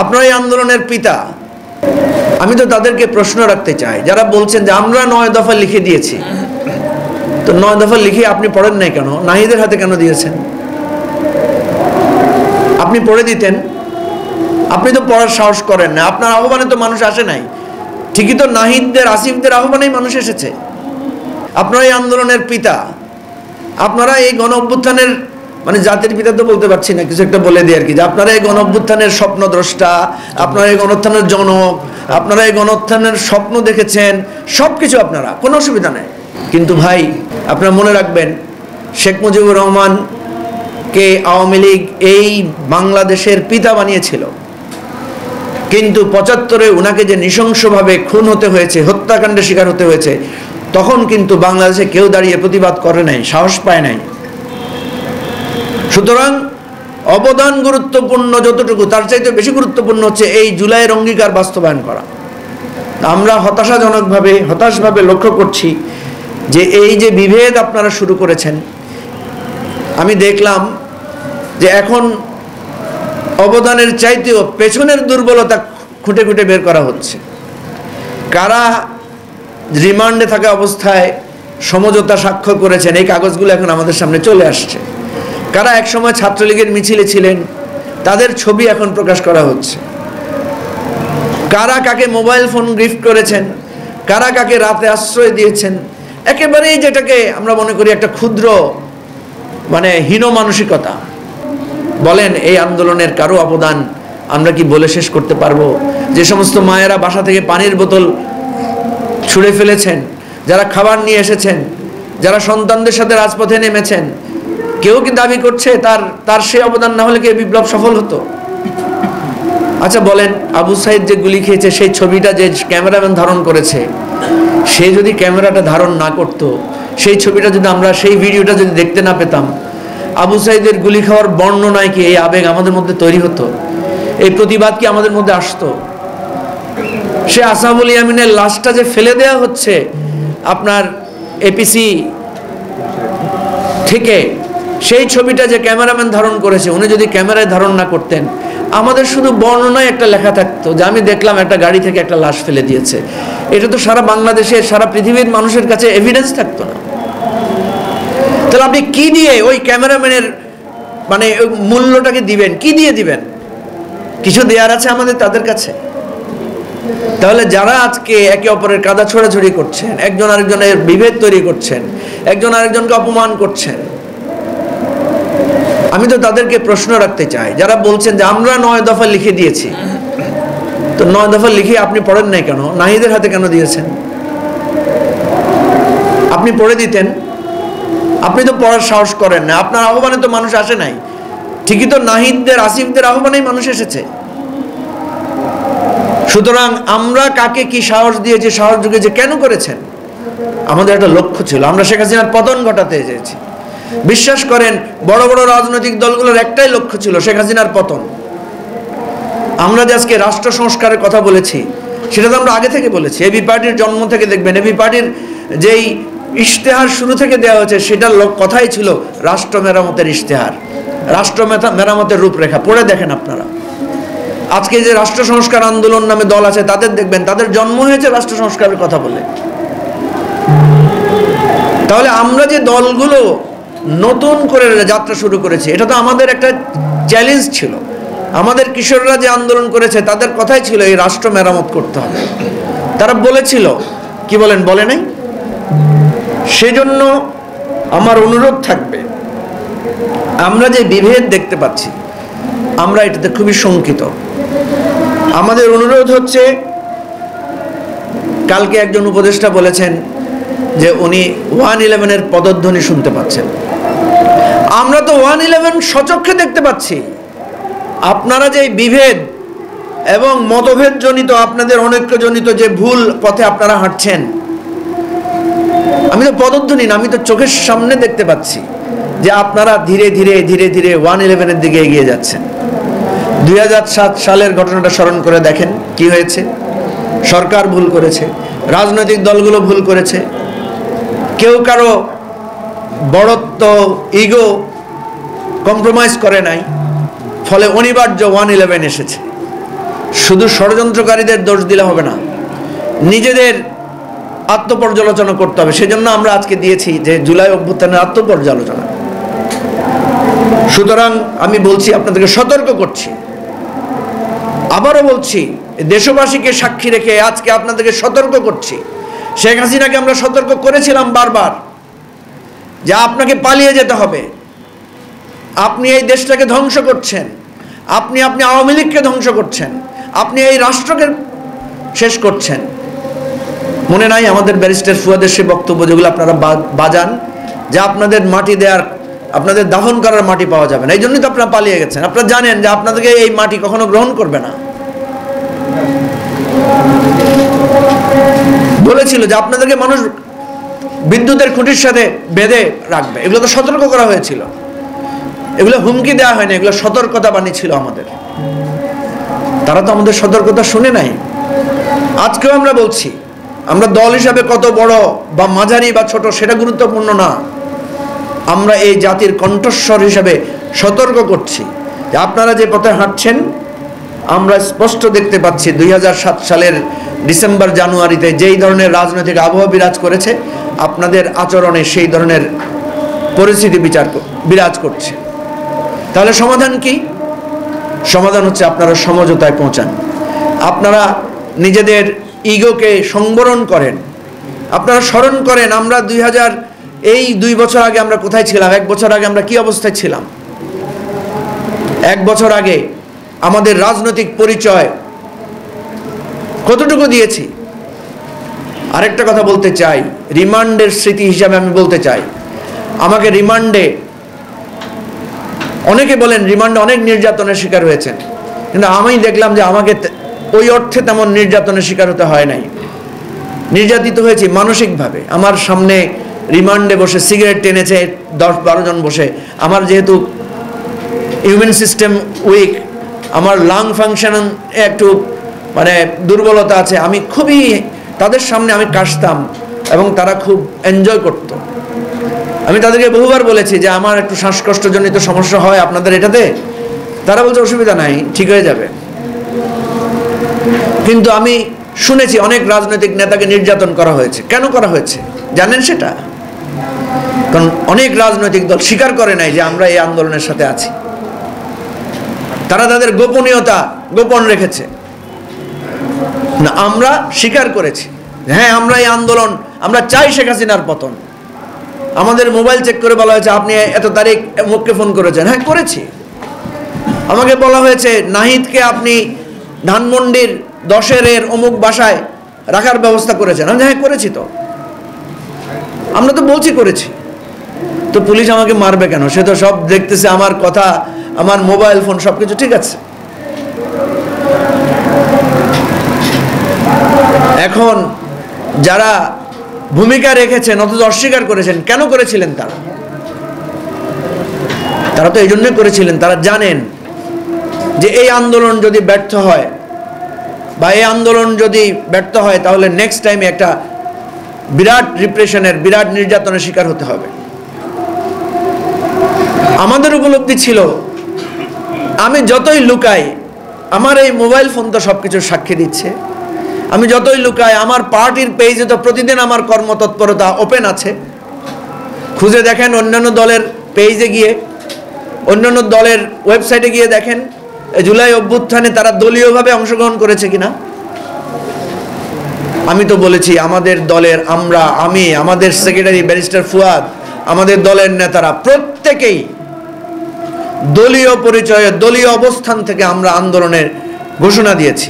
আপনারা এই আন্দোলনের পিতা। আমি তো তাদেরকে প্রশ্ন রাখতে চাই যারা বলছেন যে আমরা 9 দফা লিখে দিয়েছি। তো 9 দফা লিখে আপনি পড়েন নাই কেন? নাহিদের হাতে কেন দিয়েছেন? আপনি পড়ে দিতেন। আপনি তো পড়ার সাহস করেন না। আপনার আহ্বানে তো মানুষ আসে নাই। ঠিকই তো নাহিদদের আসিফদের আহ্বানেই মানুষ এসেছে। আপনারা এই আন্দোলনের পিতা। আপনারা এই গণ অভ্যুত্থানের মানে জাতির পিতা তো বলতে পারছি না, কিছু একটা বলে দিই আর কি, যে আপনারা এই গণ অভ্যুত্থানের স্বপ্নদ্রষ্টা, আপনারা এই গণোত্থানের জনক, আপনারা এই গণোত্থানের স্বপ্ন দেখেছেন, সব কিছু আপনারা, কোনো অসুবিধা নেই। কিন্তু ভাই আপনারা মনে রাখবেন, শেখ মুজিবুর রহমানকে আওয়ামী লীগ এই বাংলাদেশের পিতা বানিয়েছিল, কিন্তু 75-এ উনাকে যে নৃশংসভাবে খুন হতে হয়েছে, হত্যাকাণ্ডের শিকার হতে হয়েছে, তখন কিন্তু বাংলাদেশে কেউ দাঁড়িয়ে প্রতিবাদ করে নাই, সাহস পায় নাই। সুতরাং অবদান গুরুত্বপূর্ণ যতটুকু, তার চাইতে বেশি গুরুত্বপূর্ণ হচ্ছে এই জুলাইয়ের অঙ্গীকার বাস্তবায়ন করা। আমরা হতাশভাবে লক্ষ্য করছি যে এই যে বিভেদ আপনারা শুরু করেছেন, আমি দেখলাম যে এখন অবদানের চাইতেও পেছনের দুর্বলতা খুঁটে খুঁটে বের করা হচ্ছে। কারা রিমান্ডে থাকা অবস্থায় সমঝোতা স্বাক্ষর করেছেন, এই কাগজগুলো এখন আমাদের সামনে চলে আসছে। কারা একসময় ছাত্রলীগের মিছিলে ছিলেন, তাদের ছবি এখন প্রকাশ করা হচ্ছে। কারা কাকে মোবাইল ফোন গিফট করেছেন, কারা কাকে রাতে আশ্রয় দিয়েছেন, একেবারেই যেটাকে আমরা মনে করি একটা ক্ষুদ্র মানে হীন মানসিকতা। বলেন এই আন্দোলনের কারো অবদান আমরা কি বলে শেষ করতে পারবো? যে সমস্ত মায়েরা বাসা থেকে পানির বোতল ছুঁড়ে ফেলেছেন, যারা খাবার নিয়ে এসেছেন, যারা সন্তানদের সাথে রাজপথে নেমেছেন, কেউ কি দাবি করছে তার সে অবদান না হলে কি বিপ্লব সফল হতো? আচ্ছা বলেন, আবু সাইদ যে গুলি খেয়েছে সেই ছবিটা যে ক্যামেরাম্যান ধারণ করেছে, সে যদি ক্যামেরাটা ধারণ না করতো, সেই ছবিটা যদি আমরা, সেই ভিডিওটা যদি দেখতে না পেতাম, আবু সাইদের গুলি খাওয়ার বর্ণনায় কি এই আবেগ আমাদের মধ্যে তৈরি হতো? এই প্রতিবাদ কি আমাদের মধ্যে আসতো? সে আসামুল ইয়ামিনের লাশটা যে ফেলে দেয়া হচ্ছে আপনার এপিসি থেকে, সেই ছবিটা যে ক্যামেরাম্যান ধারণ করেছে, উনি যদি ক্যামেরায় ধারণ না করতেন, আমাদের শুধু বর্ণনায় একটা লেখা থাকতো যে আমি দেখলাম একটা গাড়ি থেকে একটা লাশ ফেলে দিয়েছে। এটা তো সারা বাংলাদেশের, সারা পৃথিবীর মানুষের কাছে এভিডেন্স থাকতো না। তাহলে আপনি কি দিয়ে ওই ক্যামেরাম্যানের মানে মূল্যটাকে দিবেন? কি দিয়ে দিবেন? কিছু দেওয়ার আছে আমাদের তাদের কাছে? তাহলে যারা আজকে একে অপরের কাদা ছোড়াছড়ি করছেন, একজন আরেকজনের বিভেদ তৈরি করছেন, একজন আরেকজনকে অপমান করছেন, আমি তো তাদেরকে প্রশ্ন রাখতে চাই যারা বলছেন যে আমরা 9 দফা লিখে দিয়েছি। তো 9 দফা লিখে আপনি পড়েন নাই কেন? নাহিদের হাতে কেন দিয়েছেন? আপনি পড়ে দিতেন। আপনি তো পড়ার সাহস করেন না। আপনার আহ্বানে তো মানুষ আসে নাই। ঠিকই তো নাহিদদের আসিফদের আহ্বানেই মানুষ এসেছে। সুতরাং আমরা কাকে কি সাহস দিয়েছি, সাহস যুগেছে, কেন করেছেন? আমাদের একটা লক্ষ্য ছিল, আমরা শেখ হাসিনার পতন ঘটাতে চেয়েছি। বিশ্বাস করেন, বড় বড় রাজনৈতিক দলগুলোর একটাই লক্ষ্য ছিল, শেখ হাসিনার পতন। আমরা যে আজকে রাষ্ট্র সংস্কারের কথা বলেছি, সেটা তো আমরা আগে থেকে বলেছি। এবি পার্টির জন্ম থেকে দেখবেন, এবি পার্টির যেই ইশতেহার শুরু থেকে দেওয়া হয়েছে, সেটার কথাই ছিল রাষ্ট্র মেরামতের ইশতেহার, রাষ্ট্র মেরামতের রূপরেখা। পড়ে দেখেন আপনারা। আজকে যে রাষ্ট্র সংস্কার আন্দোলন নামে দল আছে, তাদের দেখবেন তাদের জন্ম হয়েছে রাষ্ট্র সংস্কারের কথা বলে। তাহলে আমরা যে দলগুলো নতুন করে যাত্রা শুরু করেছি, এটা তো আমাদের একটা চ্যালেঞ্জ ছিল। আমাদের কিশোররা যে আন্দোলন করেছে, তাদের কথাই ছিল এই রাষ্ট্র মেরামত করতে হবে। তারা বলেছিল, কি বলেন, বলে নাই? সেজন্য আমার অনুরোধ থাকবে, আমরা যে বিভেদ দেখতে পাচ্ছি, আমরা এটাতে খুবই শঙ্কিত। আমাদের অনুরোধ হচ্ছে, কালকে একজন উপদেষ্টা বলেছেন যে উনি 111-এর পদধ্বনি শুনতে পাচ্ছেন। আমরা তো 111 সচক্ষে দেখতে পাচ্ছি। আপনারা যে বিভেদ এবং মতভেদ জনিত, আপনাদের অনৈক্যজনিত যে ভুল পথে আপনারা হাঁটছেন, আমি তো পদধ্বনি না, আমি তো চোখের সামনে দেখতে পাচ্ছি যে আপনারা ধীরে ধীরে 111-এর দিকে এগিয়ে যাচ্ছেন। 2007 সালের ঘটনাটা স্মরণ করে দেখেন কি হয়েছে। সরকার ভুল করেছে, রাজনৈতিক দলগুলো ভুল করেছে, কেউ কারো বড়ত্ব, ইগো কম্প্রোমাইজ করে নাই, ফলে অনিবার্য 111 এসেছে। শুধু ষড়যন্ত্রকারীদের দোষ দিলে হবে না, নিজেদের আত্মপর্যালোচনা করতে হবে। সেজন্য আমরা আজকে দিয়েছি যে জুলাই অভ্যুত্থানের আত্মপর্যালোচনা। সুতরাং আমি বলছি, আপনাদেরকে সতর্ক করছি, আবারও বলছি, দেশবাসীকে সাক্ষী রেখে আজকে আপনাদেরকে সতর্ক করছি। শেখ হাসিনাকে আমরা সতর্ক করেছিলাম বারবার যে আপনাকে পালিয়ে যেতে হবে, আপনি এই দেশটাকে ধ্বংস করছেন, আপনি আওয়ামী লীগকে ধ্বংস করছেন, আপনি এই রাষ্ট্রকে শেষ করছেন। মনে নাই আমাদের ব্যারিস্টার ফুয়াদের সে বক্তব্য যেগুলো আপনারা বাজান, যে আপনাদের মাটি দেওয়ার, আপনাদের দাফন করার মাটি পাওয়া যাবে না, এই জন্যই তো আপনারা পালিয়ে গেছেন। আপনারা জানেন যে আপনাদেরকে এই মাটি কখনো গ্রহণ করবে না। বলেছিল যে আপনাদেরকে মানুষ বিদ্যুতের খুঁটির সাথে বেঁধে রাখবে, এগুলো তো সতর্ক করা হয়েছিল, এগুলো হুমকি দেওয়া হয়নি, এগুলো সতর্কতা বাণী ছিল আমাদের। তারা তো আমাদের সতর্কতা শুনে নাই। আজকেও আমরা বলছি, আমরা দল হিসাবে কত বড় বা মাঝারি বা ছোট সেটা গুরুত্বপূর্ণ না, আমরা এই জাতির কণ্ঠস্বর হিসাবে সতর্ক করছি যে আপনারা যে পথে হাঁটছেন, আমরা স্পষ্ট দেখতে পাচ্ছি 2007 সালের ডিসেম্বর জানুয়ারিতে যেই ধরনের রাজনৈতিক আবহাওয়া বিরাজ করেছে, আপনাদের আচরণে সেই ধরনের পরিস্থিতি বিরাজ করছে। তাহলে সমাধান কি? সমাধান হচ্ছে আপনারা সমঝোতায় পৌঁছান, আপনারা নিজেদের ইগোকে সংবরণ করেন, আপনারা স্মরণ করেন আমরা 2 বছর আগে আমরা কোথায় ছিলাম, 1 বছর আগে আমরা কি অবস্থায় ছিলাম। 1 বছর আগে আমাদের রাজনৈতিক পরিচয় কতটুকু দিয়েছি। আরেকটা কথা বলতে চাই, রিমান্ডের স্মৃতি হিসাবে আমি বলতে চাই, আমাকে রিমান্ডে, অনেকে বলেন রিমান্ডে অনেক নির্যাতনের শিকার হয়েছেন, কিন্তু আমি দেখলাম যে আমাকে ওই অর্থে তেমন নির্যাতনের শিকার হতে হয় নাই। নির্যাতিত হয়েছি মানসিকভাবে। আমার সামনে রিমান্ডে বসে সিগারেট টেনেছে 10-12 জন বসে। আমার যেহেতু ইমিউন সিস্টেম উইক, আমার লাং ফাংশন একটু দুর্বলতা আছে, আমি খুবই তাদের সামনে আমি কাশতাম এবং তারা খুব এনজয় করত। আমি তাদেরকে বহুবার বলেছি যে আমার একটু শ্বাসকষ্টজনিত সমস্যা হয় আপনাদের এটাতে, তারা বলছে অসুবিধা নাই, ঠিক হয়ে যাবে। কিন্তু আমি শুনেছি অনেক রাজনৈতিক নেতাকে নির্যাতন করা হয়েছে। কেন করা হয়েছে জানেন সেটা? কারণ অনেক রাজনৈতিক দল স্বীকার করে নাই যে আমরা এই আন্দোলনের সাথে আছি। তারা তাদের গোপনীয়তা গোপন রেখেছে। না, আমরা স্বীকার করেছি, হ্যাঁ আমরা এই আন্দোলন, আমরা চাই শেখ হাসিনার পতন। আমাদের মোবাইল চেক করে বলা হয়েছে আপনি এত তারিখ মুখকে ফোন করেছেন, হ্যাঁ করেছি। আমাকে বলা হয়েছে নাহিদকে আপনি ধানমন্ডির 10-এর অমুক বাসায় রাখার ব্যবস্থা করেছেন, আমি হ্যাঁ করেছি। তো আমরা তো বলছি করেছি, তো পুলিশ আমাকে মারবে কেন? সে তো সব দেখতেছে, আমার কথা, আমার মোবাইল ফোন সবকিছু ঠিক আছে। এখন যারা ভূমিকা রেখেছেন অথচ অস্বীকার করেছেন, কেন করেছিলেন? তারা তো এই জন্যই করেছিলেন, তারা জানেন যে এই আন্দোলন যদি ব্যর্থ হয় বা এই আন্দোলন যদি ব্যর্থ হয় তাহলে নেক্সট টাইমে একটা বিরাট রিপ্রেশনের, বিরাট নির্যাতনের শিকার হতে হবে। আমাদের উপলব্ধি ছিল, আমি যতই লুকাই, আমার এই মোবাইল ফোন তো সবকিছু সাক্ষী দিচ্ছে, আমি যতই লুকাই, আমার পার্টির পেজে তো প্রতিদিন আমার কর্মতৎপরতা ওপেন আছে। খুঁজে দেখেন অন্যান্য দলের পেজে গিয়ে, অন্যান্য দলের ওয়েবসাইটে গিয়ে দেখেন জুলাই অভ্যুত্থানে তারা দলীয়ভাবে অংশগ্রহণ করেছে কিনা। আমি তো বলেছি আমাদের দলের, আমি আমাদের সেক্রেটারি ব্যারিস্টার ফুয়াদ, আমাদের দলের নেতারা প্রত্যেকেই দলীয় পরিচয়ে, দলীয় অবস্থান থেকে আমরা আন্দোলনের ঘোষণা দিয়েছি।